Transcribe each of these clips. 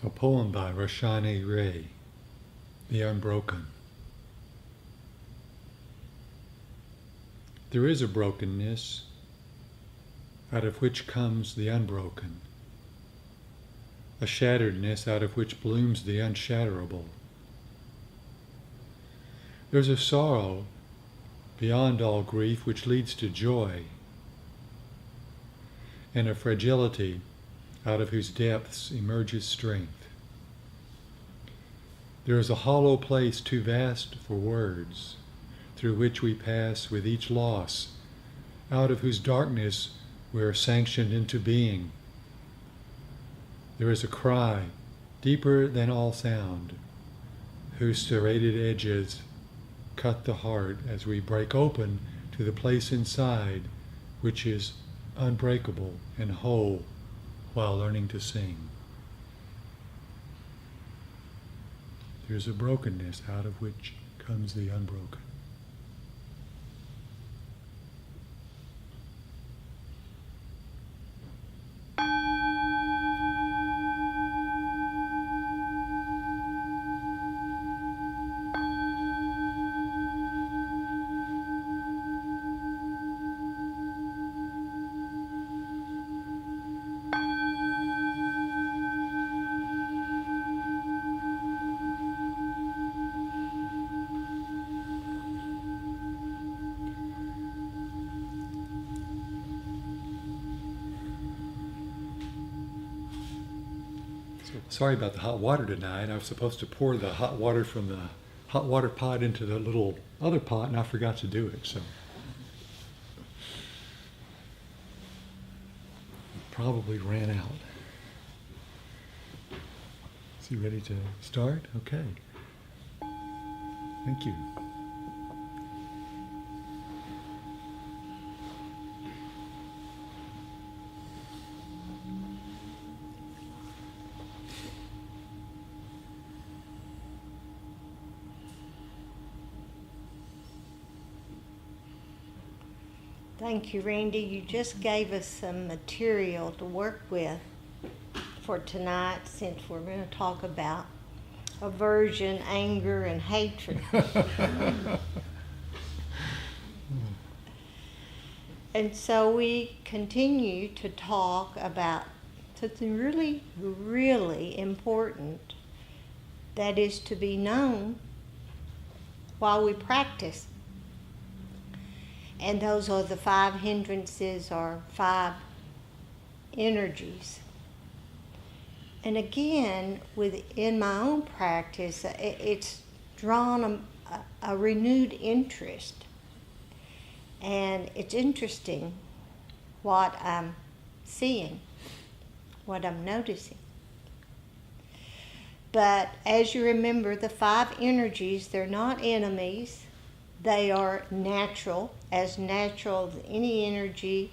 A poem by Roshani Ray, The Unbroken. There is a brokenness out of which comes the unbroken, a shatteredness out of which blooms the unshatterable. There's a sorrow beyond all grief which leads to joy, and a fragility out of whose depths emerges strength. There is a hollow place too vast for words, through which we pass with each loss, out of whose darkness we are sanctioned into being. There is a cry, deeper than all sound, whose serrated edges cut the heart as we break open to the place inside which is unbreakable and whole while learning to sing. There's a brokenness out of which comes the unbroken. Sorry about the hot water tonight. I was supposed to pour the hot water from the hot water pot into the little other pot, and I forgot to do it, so. Probably ran out. Is he ready to start? Okay. Thank you. Thank you, Randy. You just gave us some material to work with for tonight, since we're going to talk about aversion, anger, and hatred. And so we continue to talk about something really, really important that is to be known while we practice. And those are the 5 hindrances, or 5 energies. And again, within my own practice, it's drawn a renewed interest. And it's interesting what I'm seeing, what I'm noticing. But as you remember, the 5 energies, they're not enemies. They are natural as any energy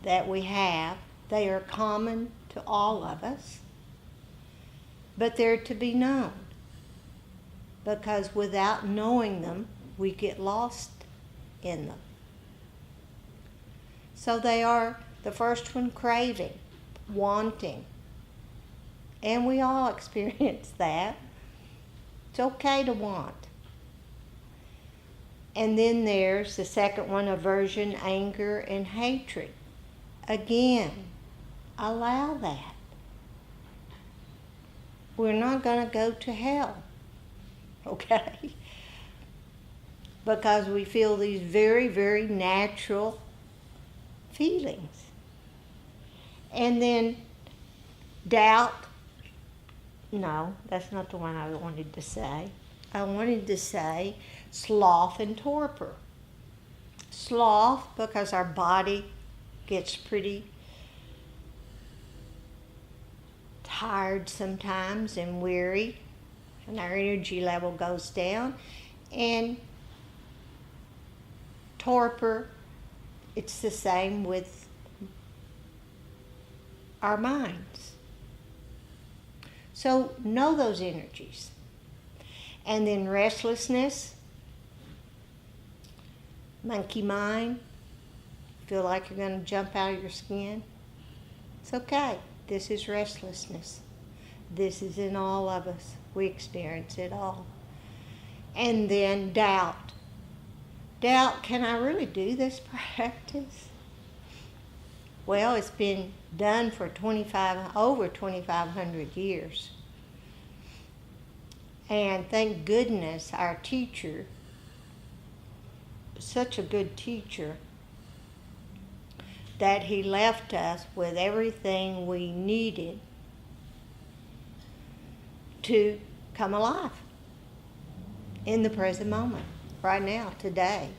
that we have. They are common to all of us, but they're to be known, because without knowing them, we get lost in them. So they are, the first one, craving, wanting, and we all experience that. It's okay to want. And then there's the second one, aversion, anger, and hatred. Again, allow that. We're not going to go to hell, okay? Because we feel these very, very natural feelings. And then doubt. No, that's not the one I wanted to say. I wanted to say sloth and torpor. Sloth, because our body gets pretty tired sometimes and weary, and our energy level goes down. And torpor, it's the same with our minds. So know those energies. And then restlessness, monkey mind, feel like you're going to jump out of your skin. It's okay. This is restlessness. This is in all of us. We experience it all. And then doubt. Doubt, can I really do this practice? Well, it's been done for over 2,500 years. And thank goodness our teacher, such a good teacher, that he left us with everything we needed to come alive in the present moment, right now, today,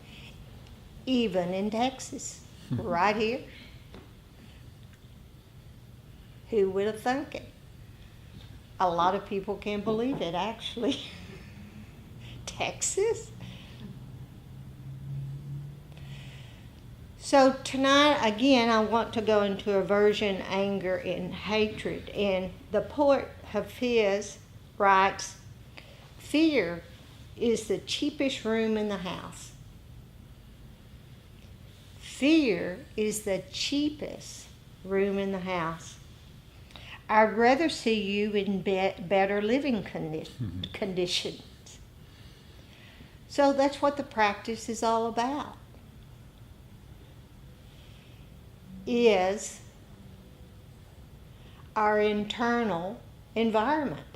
even in Texas, right here. Who would have thunk it? A lot of people can't believe it, actually. Texas? So tonight, again, I want to go into aversion, anger, and hatred. And the poet Hafiz writes, fear is the cheapest room in the house. Fear is the cheapest room in the house. I'd rather see you in better living conditions. So that's what the practice is all about. Is our internal environment.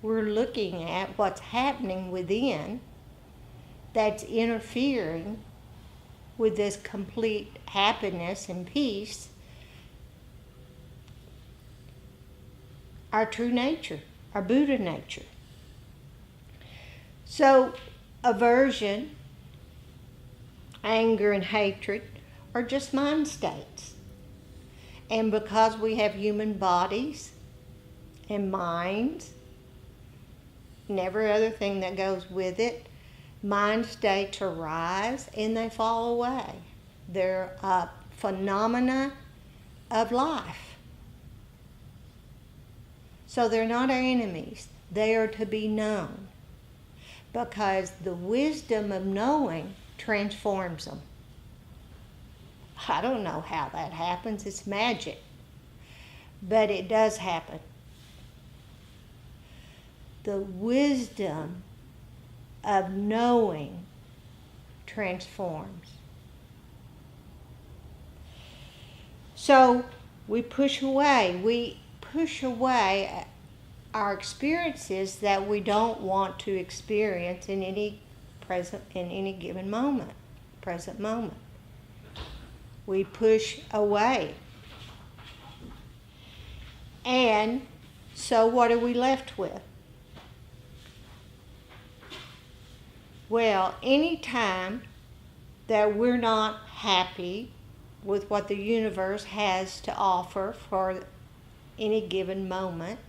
We're looking at what's happening within that's interfering with this complete happiness and peace, our true nature, our Buddha nature. So aversion, anger, and hatred are just mind states. And because we have human bodies and minds and every other thing that goes with it, mind states arise and they fall away. They're a phenomena of life. So they're not our enemies. They are to be known, because the wisdom of knowing transforms them. I don't know how that happens. It's magic. But it does happen. The wisdom of knowing transforms. So we push away our experiences that we don't want to experience in any given moment, present moment. We push away. And so what are we left with? Well, any time that we're not happy with what the universe has to offer for any given moment,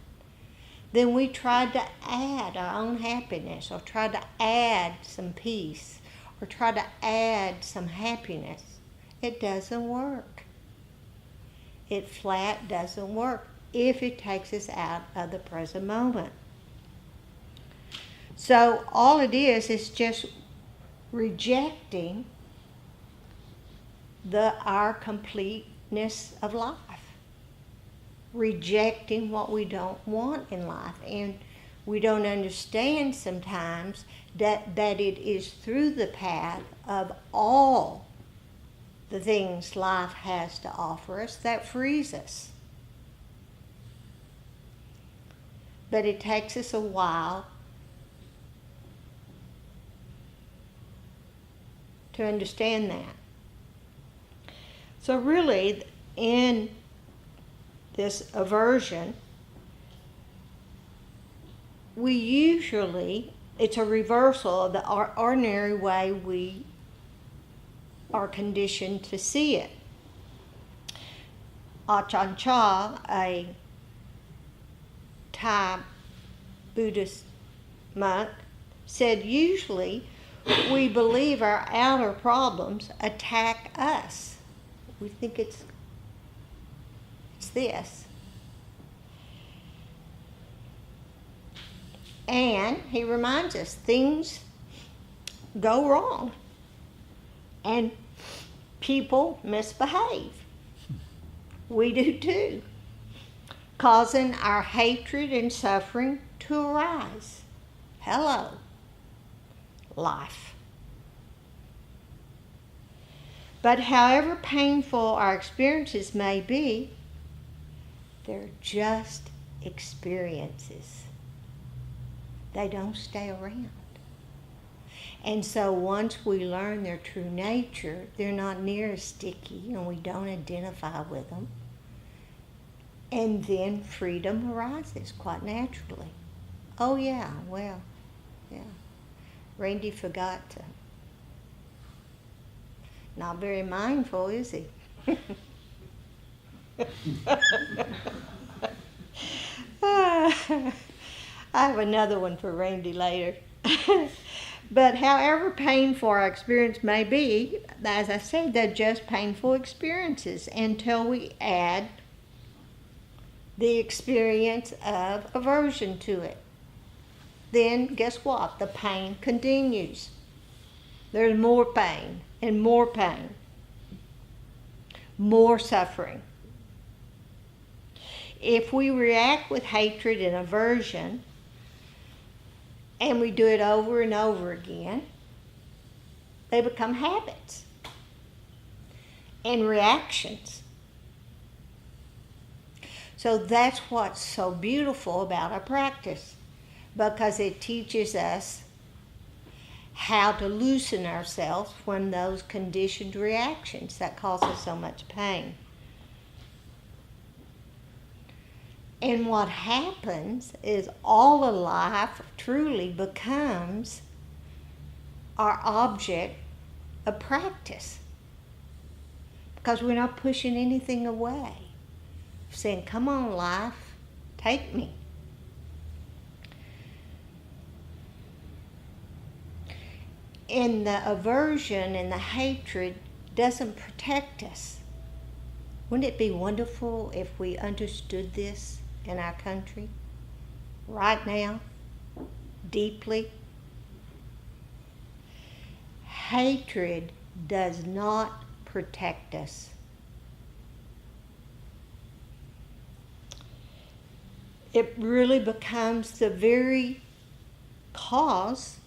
then we try to add our own happiness, or try to add some peace, or try to add some happiness. It doesn't work. It flat doesn't work if it takes us out of the present moment. So all it is just rejecting our completeness of life. Rejecting what we don't want in life. And we don't understand sometimes that it is through the path of all the things life has to offer us that frees us. But it takes us a while to understand that. So really, in this aversion, it's a reversal of the ordinary way we are conditioned to see it. Ajahn Chah, a Thai Buddhist monk, said usually we believe our outer problems attack us. We think it's this. And he reminds us things go wrong and people misbehave. We do too. causing our hatred and suffering to arise. Hello, life. But however painful our experiences may be, they're just experiences. They don't stay around. And so once we learn their true nature, they're not near as sticky and we don't identify with them. And then freedom arises quite naturally. Oh yeah, well, yeah. Randy forgot to. Not very mindful, is he? I have another one for Randy later. But however painful our experience may be, as I said, they're just painful experiences until we add the experience of aversion to it. Then guess what? The pain continues. There's more pain and more pain, more suffering. If we react with hatred and aversion, and we do it over and over again, they become habits and reactions. So that's what's so beautiful about our practice, because it teaches us how to loosen ourselves from those conditioned reactions that cause us so much pain. And what happens is all of life truly becomes our object of practice, because we're not pushing anything away. Saying, come on, life, take me. And the aversion and the hatred doesn't protect us. Wouldn't it be wonderful if we understood this in our country right now, deeply? Hatred does not protect us. It really becomes the very cause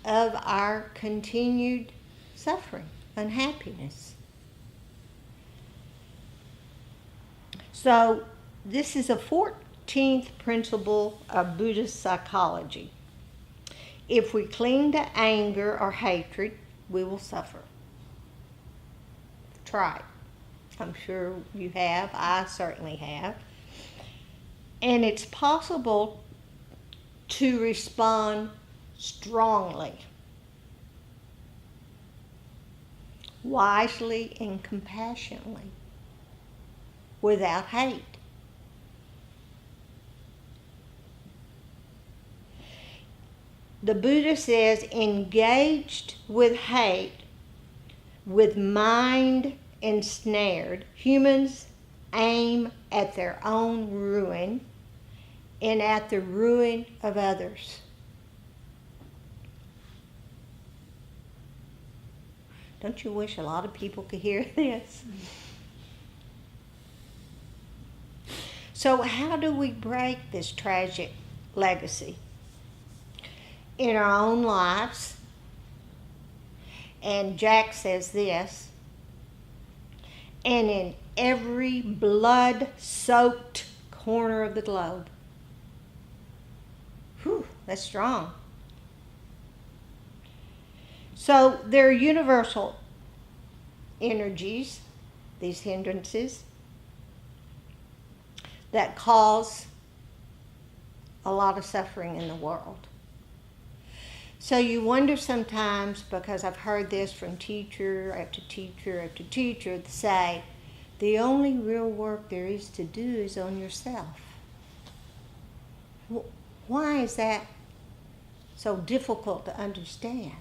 of our continued suffering, unhappiness. So this is a 14th principle of Buddhist psychology. If we cling to anger or hatred, we will suffer. Try it. I'm sure you have. I certainly have. And it's possible to respond strongly, wisely, and compassionately, without hate. The Buddha says, engaged with hate, with mind ensnared, humans aim at their own ruin and at the ruin of others. Don't you wish a lot of people could hear this? So how do we break this tragic legacy? In our own lives. And Jack says this, and in every blood-soaked corner of the globe. Whew, that's strong. So they're universal energies, these hindrances, that cause a lot of suffering in the world. So you wonder sometimes, because I've heard this from teacher after teacher after teacher, say, the only real work there is to do is on yourself. Why is that so difficult to understand?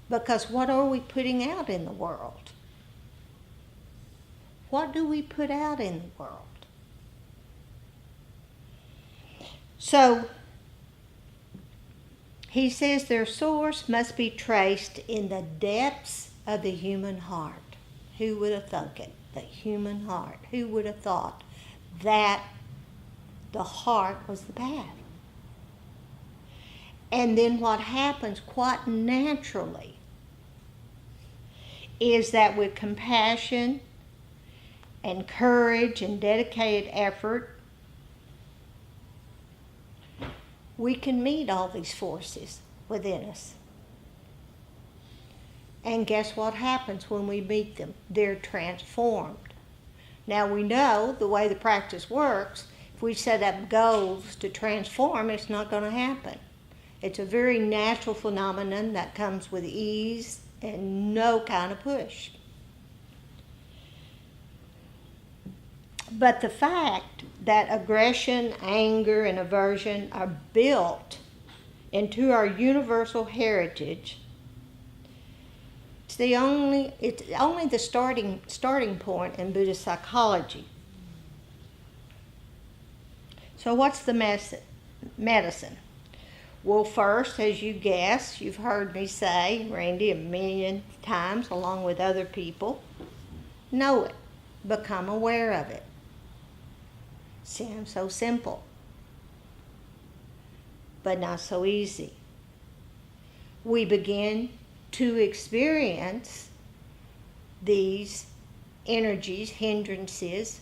Because what are we putting out in the world? What do we put out in the world? So, he says their source must be traced in the depths of the human heart. Who would have thunk it? The human heart. Who would have thought that the heart was the path? And then what happens quite naturally is that with compassion and courage and dedicated effort, we can meet all these forces within us. And guess what happens when we meet them? They're transformed. Now we know the way the practice works, if we set up goals to transform, it's not going to happen. It's a very natural phenomenon that comes with ease and no kind of push. But the fact that aggression, anger, and aversion are built into our universal heritage, it's only the starting point in Buddhist psychology. So what's the medicine? Well, first, as you guess, you've heard me say, Randy, 1,000,000 times, along with other people, know it. Become aware of it. Sounds so simple, but not so easy. We begin to experience these energies, hindrances,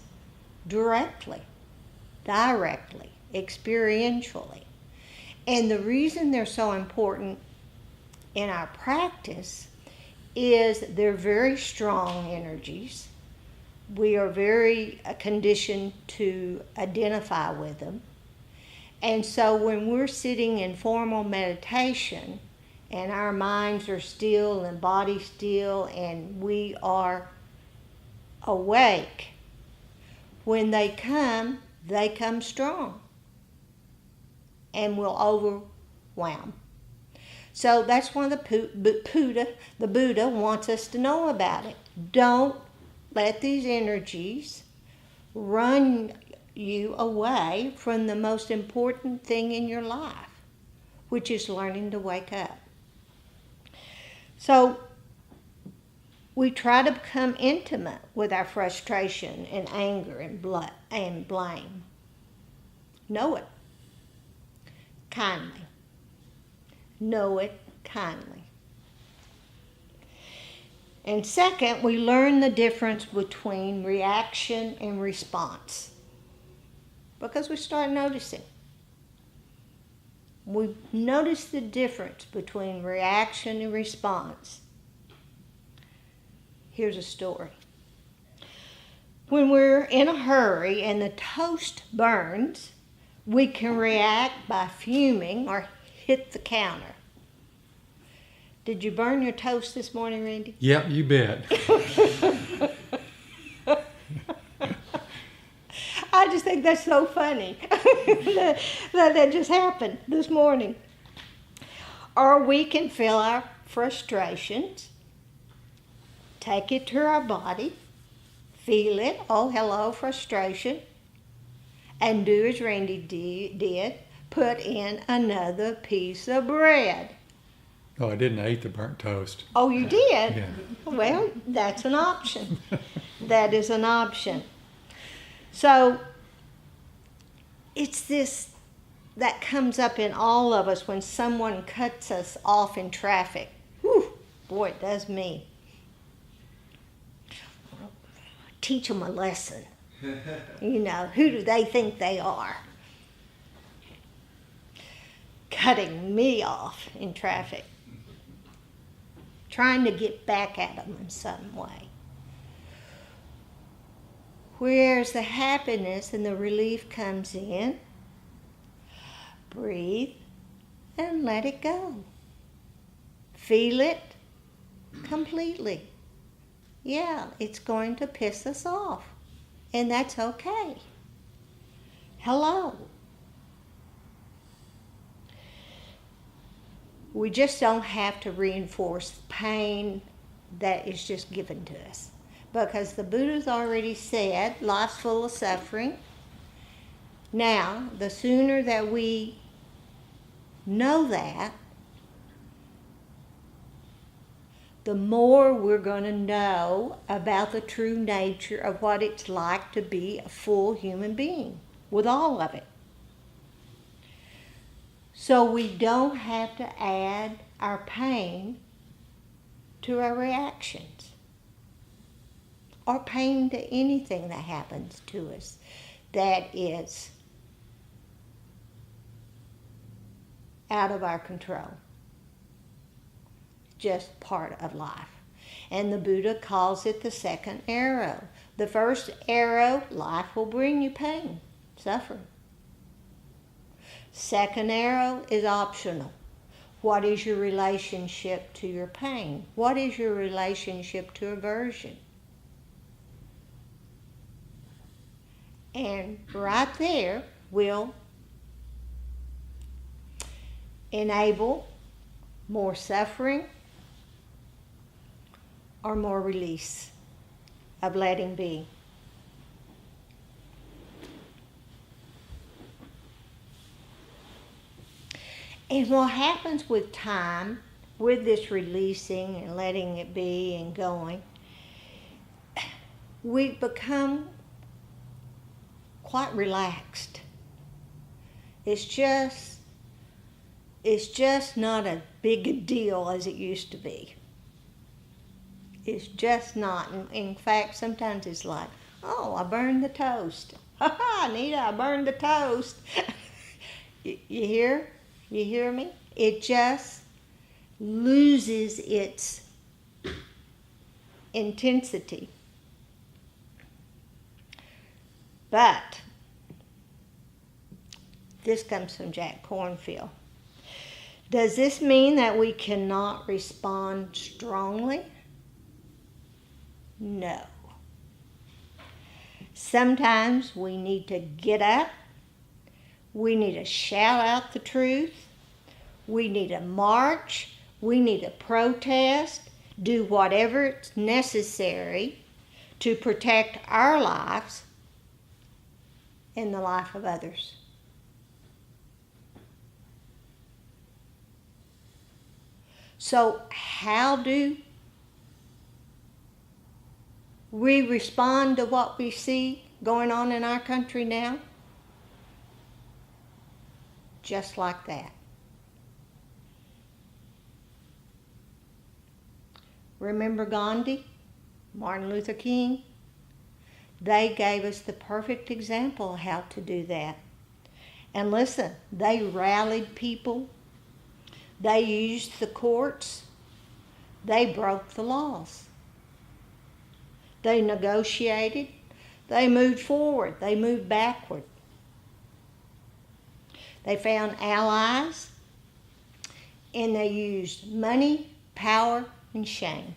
directly, experientially. And the reason they're so important in our practice is they're very strong energies. We are very conditioned to identify with them. And so when we're sitting in formal meditation and our minds are still and body still and we are awake, when they come strong and will overwhelm. So that's one of the Buddha wants us to know about it. Don't let these energies run you away from the most important thing in your life, which is learning to wake up. So we try to become intimate with our frustration and anger and blame. Know it kindly. Know it kindly. And second, we learn the difference between reaction and response, because we start noticing. We notice the difference between reaction and response. Here's a story. When we're in a hurry and the toast burns, we can react by fuming or hit the counter. Did you burn your toast this morning, Randy? Yep, you bet. I just think that's so funny that just happened this morning. Or we can feel our frustrations, take it to our body, feel it, oh, hello, frustration, and do as Randy did, put in another piece of bread. Oh, I didn't eat the burnt toast. Oh, you did? Yeah. Well, that's an option. That is an option. So it's this that comes up in all of us when someone cuts us off in traffic. Whew, boy, it does me. Teach them a lesson. You know, who do they think they are? Cutting me off in traffic. Trying to get back at them in some way. Where's the happiness and the relief comes in? Breathe and let it go. Feel it completely. Yeah, it's going to piss us off, and that's okay. Hello. We just don't have to reinforce pain that is just given to us. Because the Buddha's already said, life's full of suffering. Now, the sooner that we know that, the more we're going to know about the true nature of what it's like to be a full human being with all of it. So we don't have to add our pain to our reactions or pain to anything that happens to us that is out of our control. Just part of life. And the Buddha calls it the second arrow. The first arrow, life will bring you pain, suffering. Second arrow is optional. What is your relationship to your pain? What is your relationship to aversion? And right there will enable more suffering or more release of letting be. And what happens with time, with this releasing and letting it be and going, we become quite relaxed. It's just not a big a deal as it used to be. It's just not. In fact, sometimes it's like, oh, I burned the toast. Ha ha, Anita, I burned the toast. You hear? You hear me? It just loses its intensity. But this comes from Jack Kornfield. Does this mean that we cannot respond strongly? No. Sometimes we need to get up. We need to shout out the truth. We need to march. We need to protest. Do whatever is necessary to protect our lives and the life of others. So how do we respond to what we see going on in our country now? Just like that. Remember Gandhi, Martin Luther King? They gave us the perfect example of how to do that. And listen, they rallied people. They used the courts. They broke the laws. They negotiated. They moved forward. They moved backward. They found allies, and they used money, power, and shame.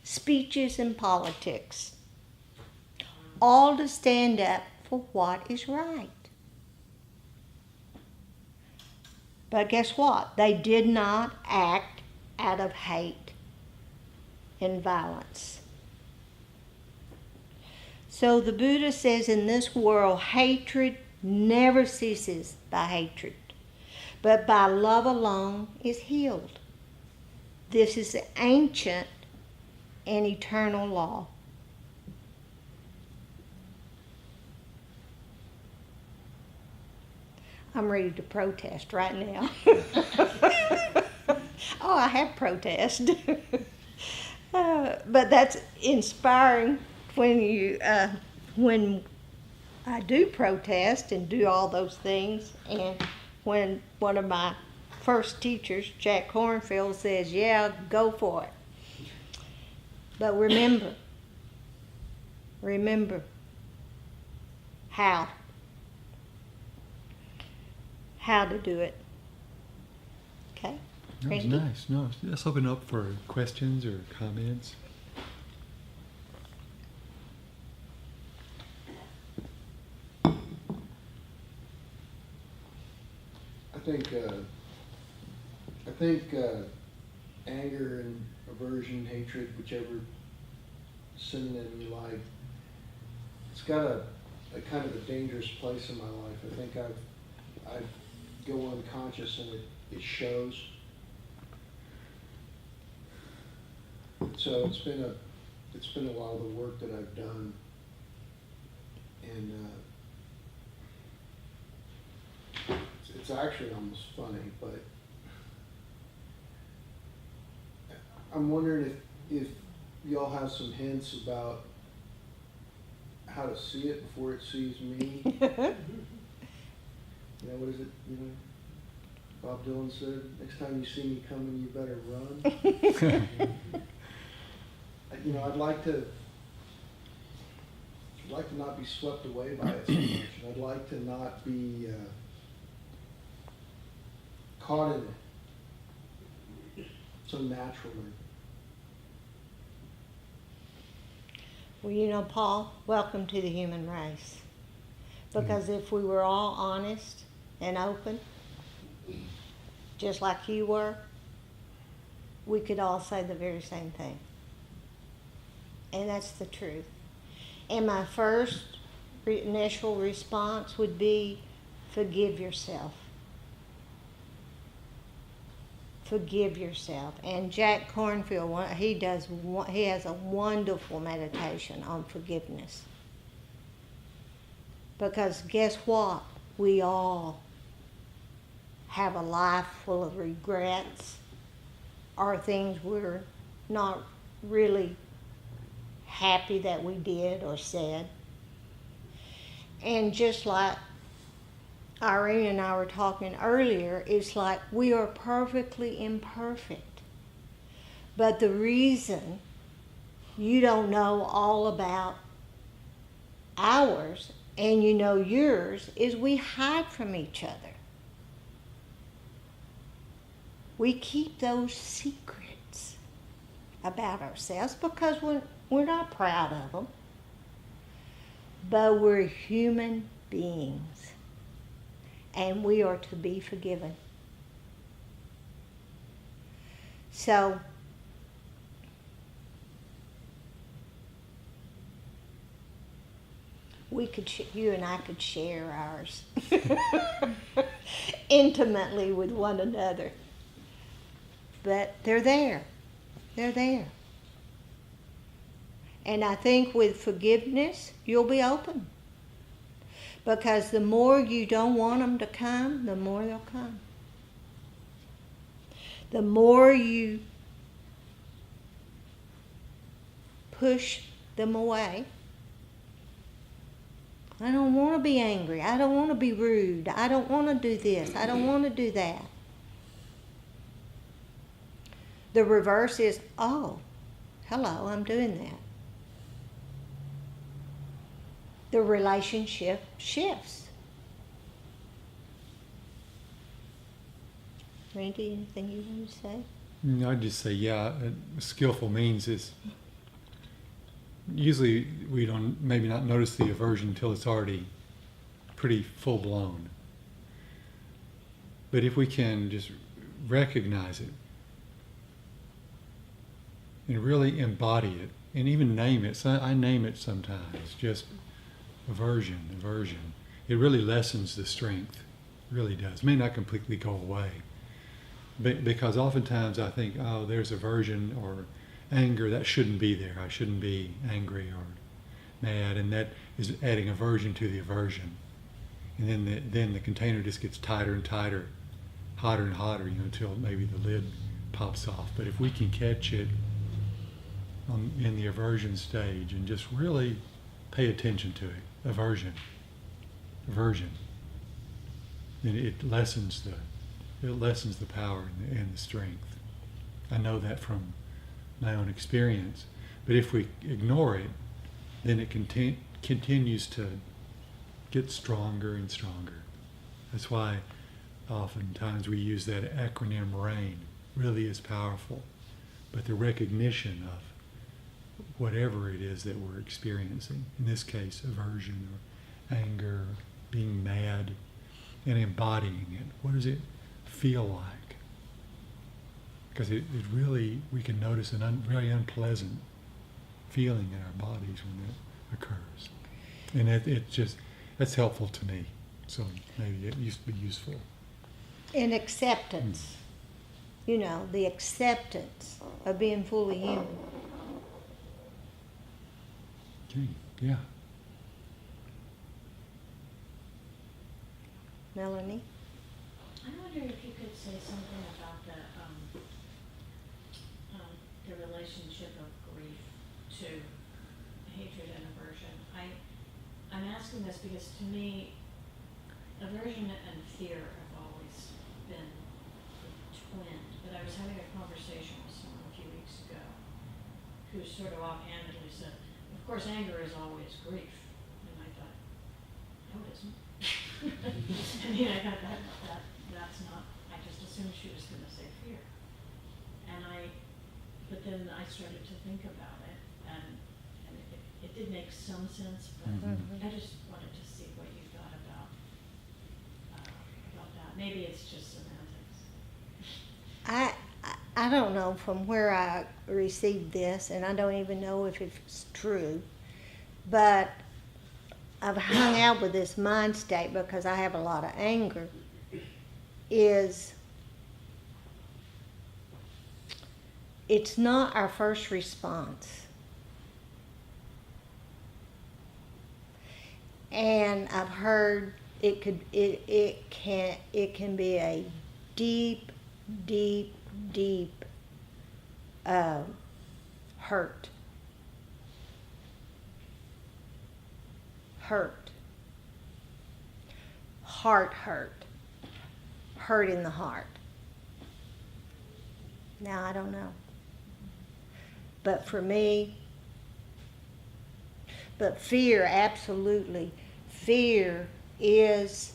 Speeches and politics, all to stand up for what is right. But guess what? They did not act out of hate and violence. So the Buddha says in this world, hatred never ceases by hatred, but by love alone is healed. This is the ancient and eternal law. I'm ready to protest right now. Oh, I have protest. But that's inspiring when I do protest and do all those things, and when one of my first teachers, Jack Kornfield, says, yeah, go for it. But remember how to do it. Okay? That was Randy? nice. No, let's open up for questions or comments. I think anger and aversion, hatred, whichever synonym you like, it's got a kind of a dangerous place in my life. I think I go unconscious and it shows. So it's been a lot of the work that I've done, and it's actually almost funny, but I'm wondering if y'all have some hints about how to see it before it sees me. You know, what is it? You know, Bob Dylan said, "Next time you see me coming, you better run." You know, I'd like to not be swept away by it so much. And I'd like to not be caught in it so naturally. Well, you know, Paul, welcome to the human race. Because if we were all honest and open, just like you were, we could all say the very same thing. And that's the truth. And my first initial response would be, forgive yourself. Forgive yourself. And Jack Cornfield, he has a wonderful meditation on forgiveness. Because guess what? We all have a life full of regrets or things we're not really happy that we did or said. And just like Irene and I were talking earlier, it's like we are perfectly imperfect. But the reason you don't know all about ours and you know yours is we hide from each other. We keep those secrets about ourselves because we're not proud of them. But we're human beings. And we are to be forgiven. So, you and I could share ours intimately with one another. But they're there. They're there. And I think with forgiveness, you'll be open. Because the more you don't want them to come, the more they'll come. The more you push them away. I don't want to be angry. I don't want to be rude. I don't want to do this. I don't want to do that. The reverse is, oh, hello, I'm doing that. The relationship shifts. Randy, anything you want to say? I'd just say, yeah, skillful means is usually we don't maybe not notice the aversion until it's already pretty full blown. But if we can just recognize it and really embody it and even name it, so I name it sometimes, just aversion. It really lessens the strength. It really does. It may not completely go away. But because oftentimes I think, oh, there's aversion or anger, that shouldn't be there. I shouldn't be angry or mad. And that is adding aversion to the aversion. And then the container just gets tighter and tighter, hotter and hotter, until maybe the lid pops off. But if we can catch it in the aversion stage and just really pay attention to it, aversion, then it lessens the power and the strength. I know that from my own experience. But if we ignore it, then it continues to get stronger and stronger. That's why oftentimes we use that acronym RAIN. Really is powerful. But the recognition of whatever it is that we're experiencing, in this case aversion or anger, being mad, and embodying it. What does it feel like? Because it really, we can notice a very unpleasant feeling in our bodies when it occurs. And that's helpful to me. So maybe it used to be useful. In acceptance, the acceptance of being fully human. Okay, yeah. Melanie? I'm wondering if you could say something about the relationship of grief to hatred and aversion. I'm asking this because to me, aversion and fear have always been twinned. But I was having a conversation with someone a few weeks ago who sort of offhandedly said, of course anger is always grief. And I thought, no it isn't. I mean, I thought that's not, I just assumed she was going to say fear. But then I started to think about it, and it did make some sense, but Mm-hmm. I just wanted to see what you thought about that. Maybe it's just semantics. I don't know from where I received this, and I don't even know if it's true, but I've hung out with this mind state because I have a lot of anger, is it's not our first response. And I've heard it can be a deep hurt. Heart hurt in the heart. Now I don't know. But for me, but fear, absolutely. Fear is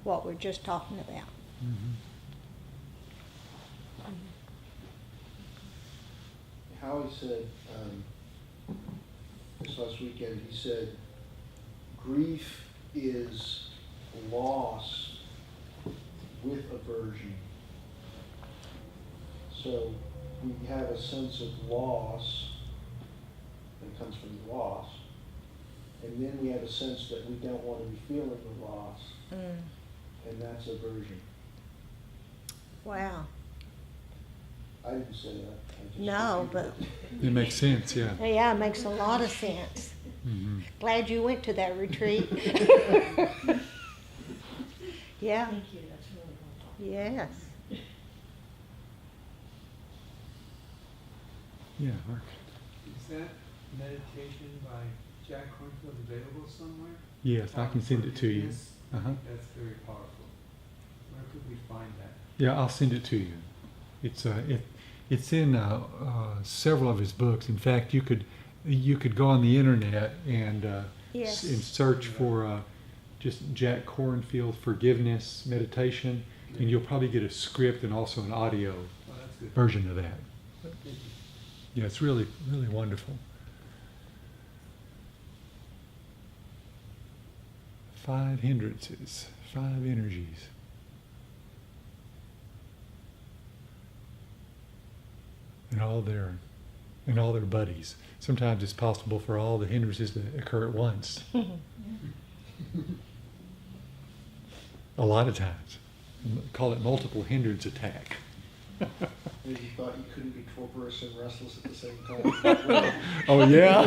what we're just talking about. Howie said, this last weekend, he said, grief is loss with aversion. So we have a sense of loss that comes from the loss, and then we have a sense that we don't want to be feeling the loss, and that's aversion. Wow. I didn't say that. I just No, repeated but it. It makes sense, yeah. yeah, it makes a lot of sense. Mm-hmm. Glad you went to that retreat. Yeah. Thank you, that's really helpful. Yes. Yeah, Mark. Is that meditation by Jack Kornfield available somewhere? Yes, I can send it to you. Forgiveness? I Uh-huh. think that's very powerful. Where could we find that? Yeah, I'll send it to you. It's in several of his books. In fact, you could go on the internet and Yes. and search for just Jack Kornfield forgiveness meditation, and you'll probably get a script and also an audio Oh, that's good. version of that. Thank you. Yeah, it's really, really wonderful. 5 hindrances, 5 energies. And all their buddies. Sometimes it's possible for all the hindrances to occur at once. A lot of times. Call it multiple hindrance attack. Maybe you thought you couldn't be torporous and restless at the same time. Oh, yeah?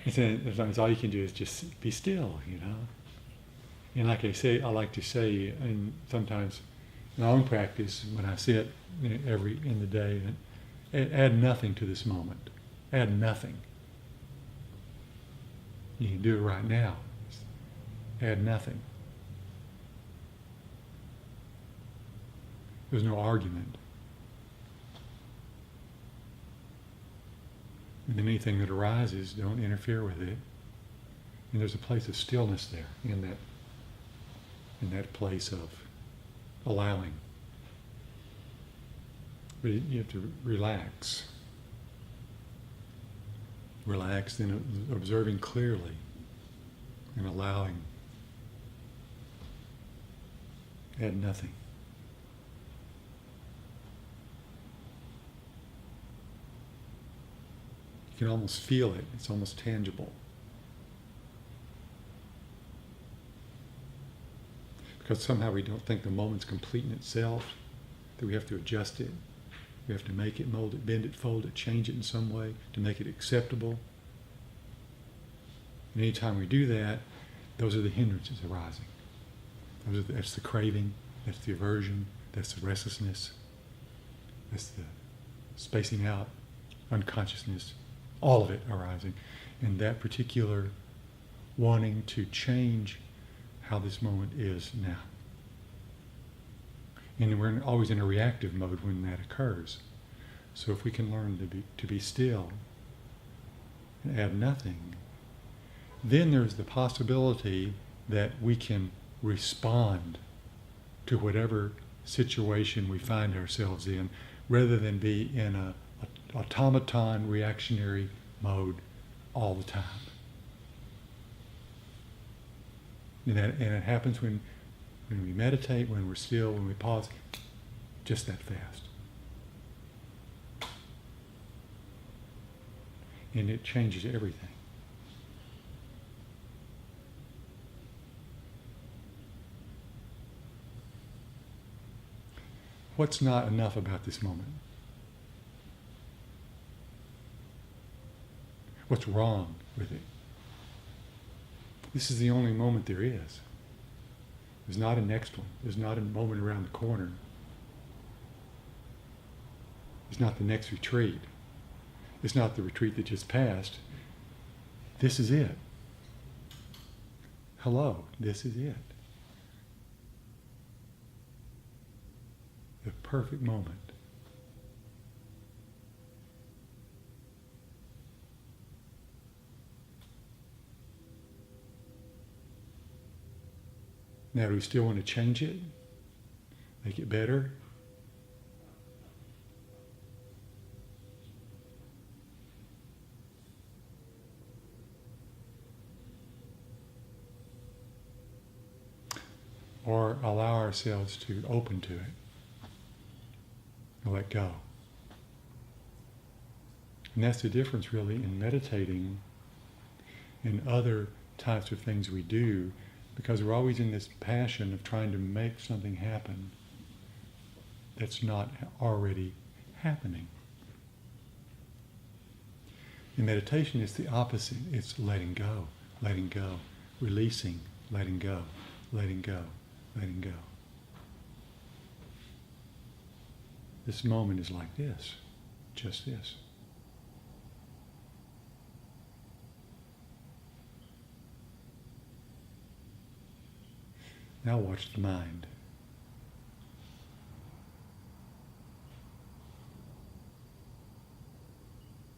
Sometimes all you can do is just be still, you know. And like I say, I like to say, and sometimes in my own practice, when I sit in the day, add nothing to this moment. Add nothing. You can do it right now. Add nothing. There's no argument. And then anything that arises, don't interfere with it. And there's a place of stillness there in that place of allowing. But you have to relax. Relax, then observing clearly and allowing. Add nothing. You can almost feel it. It's almost tangible. Because somehow we don't think the moment's complete in itself. that we have to adjust it. We have to make it, mold it, bend it, fold it, change it in some way to make it acceptable. And anytime we do that, those are the hindrances arising. That's the craving, that's the aversion, that's the restlessness, that's the spacing out, unconsciousness, all of it arising. And that particular wanting to change how this moment is now. And we're always in a reactive mode when that occurs. So if we can learn to be still and add nothing, then there's the possibility that we can respond to whatever situation we find ourselves in, rather than be in a automaton reactionary mode all the time. And it happens when we meditate, when we're still, when we pause, just that fast. And it changes everything. What's not enough about this moment? What's wrong with it? This is the only moment there is. There's not a next one. There's not a moment around the corner. It's not the next retreat. It's not the retreat that just passed. This is it. Hello, this is it. The perfect moment. Now, do we still want to change it? Make it better? Or allow ourselves to open to it? And let go. And that's the difference really in meditating and other types of things we do, because we're always in this passion of trying to make something happen that's not already happening. In meditation, it's the opposite. It's letting go, releasing, letting go, letting go, letting go. This moment is like this, just this. Now watch the mind.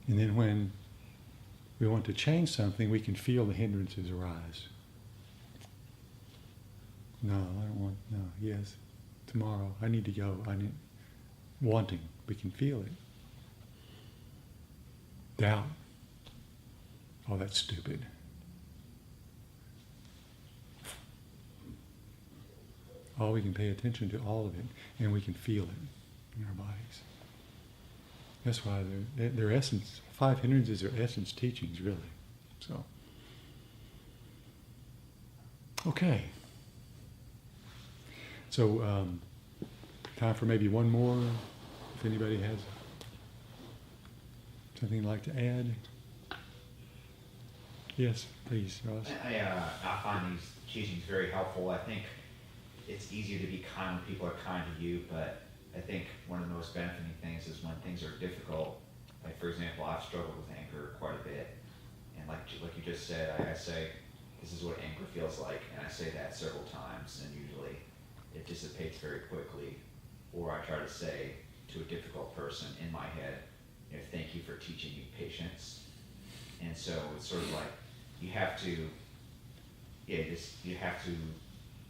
And then when we want to change something, we can feel the hindrances arise. No, I don't want, no, yes, tomorrow, I need to go, wanting, we can feel it. Doubt, oh, that's stupid. Oh, we can pay attention to all of it, and we can feel it in our bodies. That's why they're essence, Five Hindrances are essence teachings, really. So, okay. So, time for maybe one more, if anybody has something you'd like to add. Yes, please, Ross. I find these teachings very helpful. I think it's easier to be kind when people are kind to you, but I think one of the most benefiting things is when things are difficult. Like, for example, I've struggled with anger quite a bit. And like you just said, I say, this is what anger feels like. And I say that several times, and usually it dissipates very quickly. Or I try to say to a difficult person in my head, thank you for teaching me patience. And so it's sort of like you have to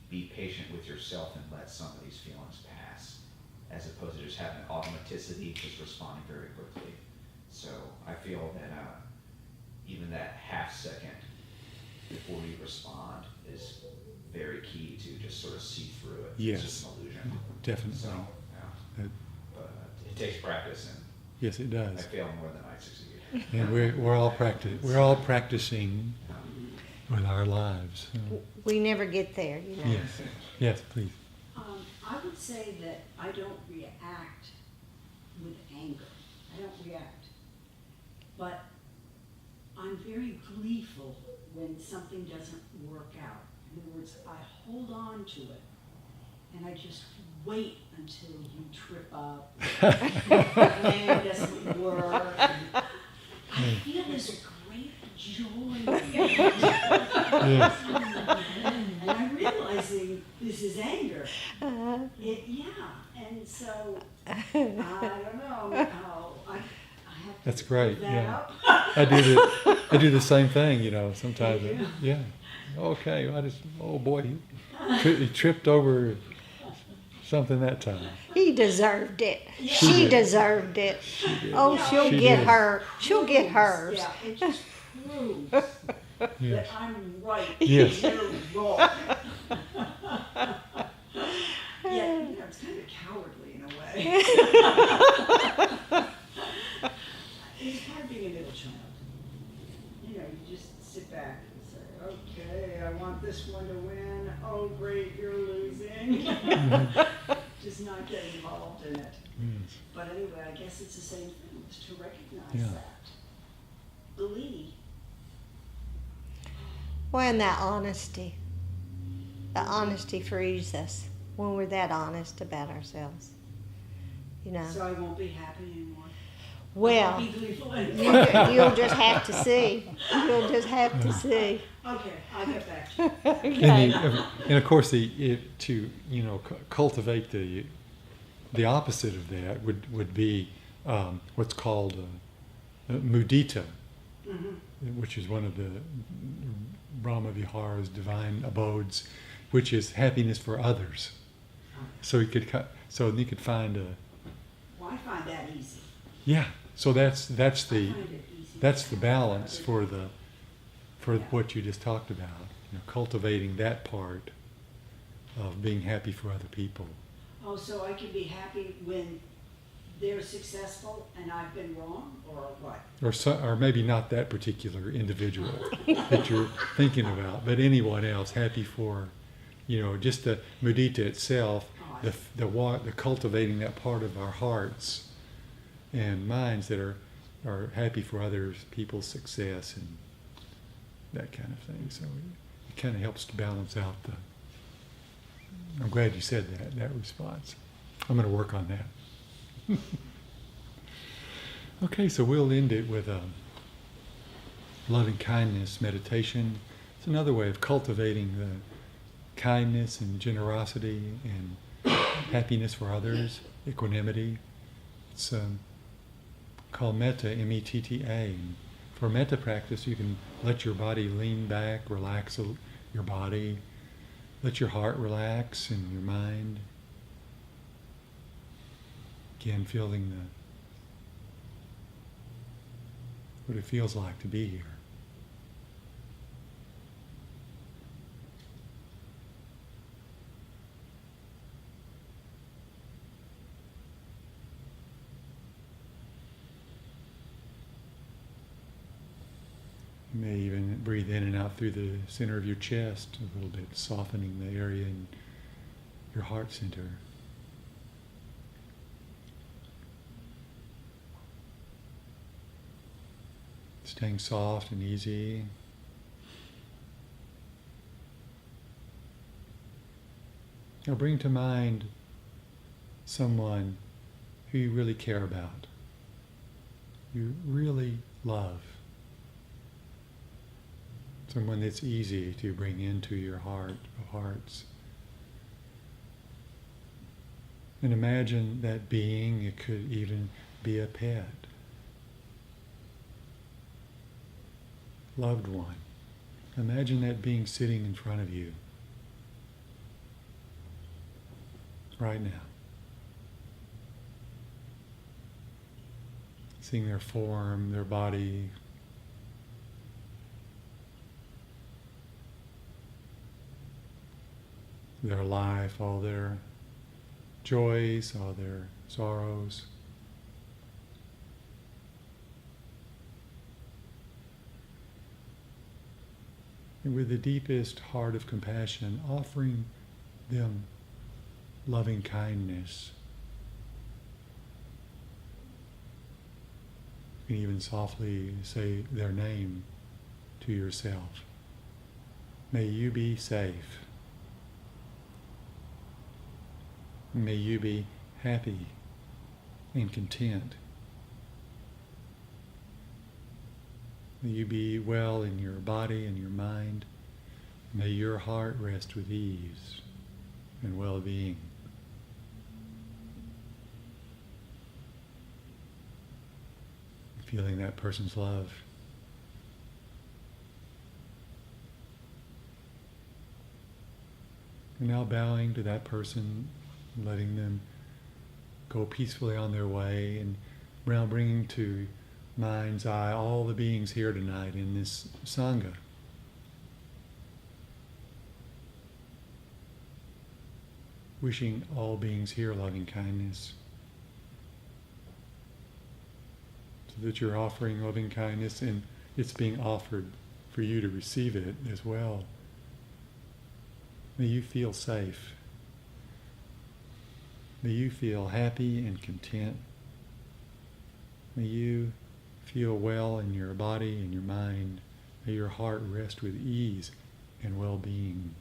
be patient with yourself and let some of these feelings pass, as opposed to just having automaticity, just responding very quickly. So I feel that even that half second before you respond is very key to just sort of see through it. Yes. It's just an illusion. Definitely. So, yeah. But it takes practice, and yes, it does. I fail more than I succeed. And we're all practicing with our lives. So. We never get there, Yes, yes, please. I would would say that I don't react with anger. I don't react. But I'm very gleeful when something doesn't work out. In other words, I hold on to it and I just wait until you trip up, the plan doesn't work. And I feel this great joy. Yes. And I'm realizing this is anger. And so, I don't know how I have to That's great. give that Yeah. up. I do the same thing, sometimes. You do? Yeah. Okay. Oh boy, he tripped over something that time. He deserved it. Yeah. She deserved it. did. Oh, Yeah, she'll she get did. her. She'll get hers. Yeah, it just proves Yes. that I'm right. Yes. And you're wrong. Yeah, it's kind of cowardly in a way. It's part of being a middle child. You just sit back and say, okay, I want this one to win. Oh, great, you're losing. Just not get involved in it. Yes. But anyway, I guess it's the same thing, is to recognize Yeah. that. Believe. Well, and that honesty. The honesty frees us when we're that honest about ourselves. So I won't be happy anymore. I Well, won't be gleeful anymore. you'll just have to see. You'll just have to see. Okay, I'll get back to you. Okay. And of course, cultivate the opposite of that would be what's called mudita, which is one of the Brahma Vihara's divine abodes, which is happiness for others. So you could find a Well, I find that easy. yeah. So that's I the find it easy. that's the balance for what you just talked about. Cultivating that part of being happy for other people. Oh, so I can be happy when they're successful and I've been wrong, or what? Or maybe not that particular individual that you're thinking about, but anyone else, happy for, just the mudita itself, the cultivating that part of our hearts and minds that are happy for others, people's success and that kind of thing. So it kind of helps to balance out I'm glad you said that response. I'm going to work on that. Okay, so we'll end it with loving kindness meditation. It's another way of cultivating the kindness and generosity and happiness for others, equanimity. It's called Metta, M-E-T-T-A. And for Metta practice, you can let your body lean back, relax your body, let your heart relax and your mind. Again, feeling what it feels like to be here. You may even breathe in and out through the center of your chest a little bit, softening the area in your heart center. Staying soft and easy. Now bring to mind someone who you really care about, you really love. Someone that's easy to bring into your heart of hearts. And imagine that being, it could even be a pet. Loved one. Imagine that being sitting in front of you right now. Seeing their form, their body, their life, all their joys, all their sorrows. And with the deepest heart of compassion, offering them loving kindness. You can even softly say their name to yourself. May you be safe. May you be happy and content. May you be well in your body and your mind. May your heart rest with ease and well-being. Feeling that person's love. And now bowing to that person, letting them go peacefully on their way, and now bringing to mind's eye all the beings here tonight in this Sangha. Wishing all beings here loving kindness, so that you're offering loving kindness and it's being offered for you to receive it as well. May you feel safe. May you feel happy and content. May you feel well in your body and your mind. May your heart rest with ease and well-being.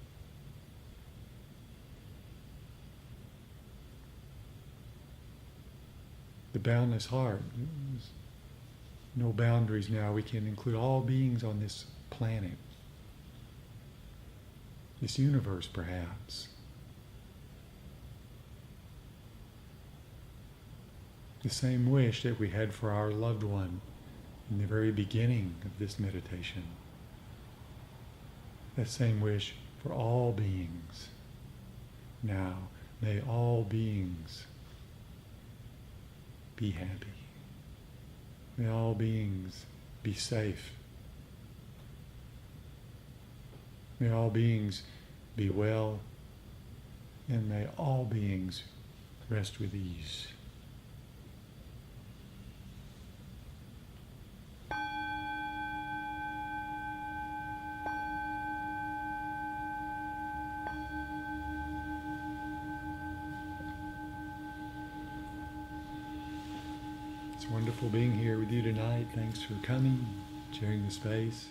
The boundless heart. There's no boundaries now. We can include all beings on this planet, this universe perhaps. The same wish that we had for our loved one in the very beginning of this meditation. That same wish for all beings. Now, may all beings be happy. May all beings be safe. May all beings be well, and may all beings rest with ease. It's wonderful being here with you tonight. Thanks for coming, sharing the space.